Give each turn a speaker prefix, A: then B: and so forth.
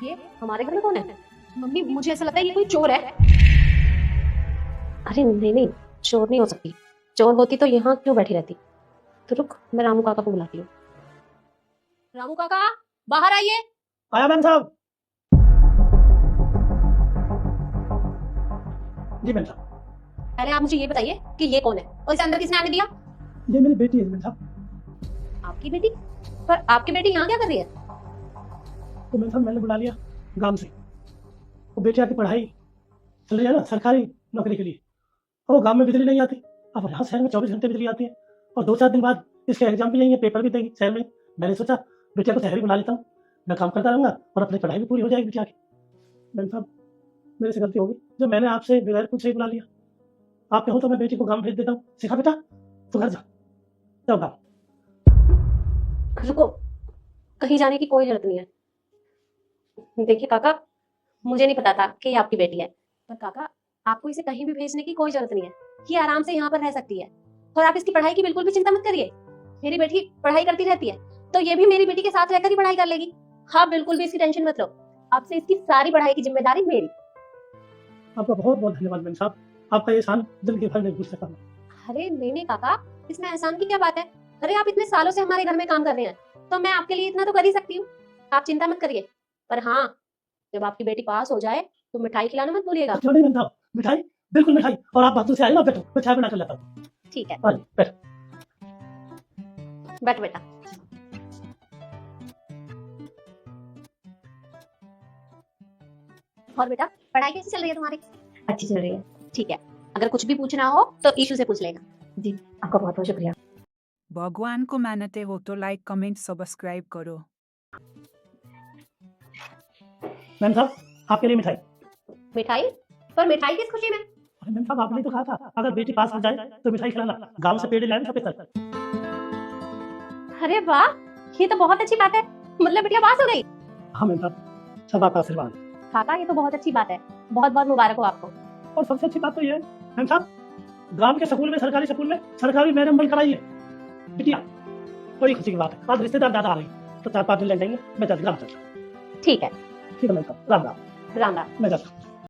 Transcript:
A: ये हमारे घर में कौन है? मम्मी मुझे ऐसा लगता है ये कोई चोर है। अरे नहीं नहीं, चोर नहीं हो सकती। चोर होती तो यहाँ क्यों बैठी रहती। तो रुक, मैं रामू काका को बुलाती हूँ। रामू काका, बाहर आइए।
B: आया मैम साहब। जी मैम साहब।
A: पहले आप मुझे ये बताइए कि ये कौन है और इसे अंदर किसने आने दिया?
B: ये मेरी बेटी है मैम साहब।
A: आपकी बेटी? पर आपकी बेटी यहाँ क्या कर रही है?
B: तो मैम साहब मैंने बुला लिया गांव से। वो बेटिया की पढ़ाई चल रही है ना सरकारी नौकरी के लिए। और वो गांव में बिजली नहीं आती। अब यहाँ शहर में 24 घंटे बिजली आती है और 2-4 दिन बाद इसके एग्जाम भी यही है, पेपर भी देगी शहर में। मैंने सोचा बेटिया को शहर ही बुला लेता हूँ, मैं काम करता रहूँगा और अपनी पढ़ाई भी पूरी हो जाएगी बेटिया की। मैम साहब मेरे से गलती होगी जो मैंने आपसे बगैर पूछे ही बुला लिया। आप कहो तो मैं बेटी को गाँव भेज देता हूँ। सिखा बेटा तो घर जा, जाओ गाँव।
A: रुको, कहीं जाने की कोई जरूरत नहीं है। देखिए काका, मुझे नहीं पता था कि ये आपकी बेटी है, पर काका आपको इसे कहीं भी भेजने की कोई जरूरत नहीं है। ये आराम से यहाँ पर रह सकती है और आप इसकी पढ़ाई की बिल्कुल भी चिंता मत करिए। मेरी बेटी पढ़ाई करती रहती है तो ये भी मेरी बेटी के साथ रहकर ही पढ़ाई कर लेगी। हाँ, बिल्कुल भी इसकी टेंशन मत लो। आपसे इसकी सारी पढ़ाई की जिम्मेदारी मेरी।
B: आपका बहुत बहुत धन्यवाद मैम साहब, आपका ये एहसान दिल के भर नहीं भूल सकता मैं।
A: अरे नहीं नहीं काका, इसमें एहसान की क्या बात है। अरे आप इतने सालों से हमारे घर में काम कर रहे हैं तो मैं आपके लिए इतना तो कर ही सकती हूँ। आप चिंता मत करिए। पर हाँ, जब आपकी बेटी पास हो जाए तो मिठाई खिलाना मत भूलिएगा।
B: क्यों नहीं मैम साहब, मिठाई बिल्कुल मिठाई। और आप बातों से आए ना, बैठो मैं चाय बना कर लाता हूँ।
A: ठीक है,
B: हाँ जी बैठो।
A: बैठ बेटा। और बेटा, पढ़ाई कैसी चल रही है तुम्हारी?
C: अच्छी चल रही है।
A: ठीक है, अगर कुछ भी पूछना हो तो ईशू से पूछ लेना।
C: जी, आपका बहुत बहुत शुक्रिया।
D: भगवान को मानते हो तो लाइक कमेंट सब्सक्राइब करो।
B: मैम साहब आपके लिए मिठाई।
A: मिठाई? पर मिठाई किस खुशी में?
B: अरे मैम साहब आपने तो कहा था अगर बेटी पास हो जाए तो मिठाई खिलाना। गांव से पेड़ लाए सफेद तक।
A: अरे वाह, ये तो बहुत अच्छी बात है। मतलब बिटिया पास हो गई।
B: हाँ मैम साहब, सब आपका आशीर्वाद।
A: काका ये तो बहुत अच्छी बात है, बहुत बहुत मुबारक हो आपको।
B: और सबसे अच्छी बात तो ये है मैम साहब, गांव के स्कूल में, सरकारी स्कूल में सरकारी मैडम बन कराई है बिटिया। बड़ी खुशी की बात है। आज रिश्तेदार ज्यादा आ रहे हैं तो 4-5 दिन लग जाएंगे। मैं गाँव चलता हूँ।
A: ठीक है,
B: ठीक है मैम साहब, राम राम।
A: राम राम।
B: मैं जाता हूँ।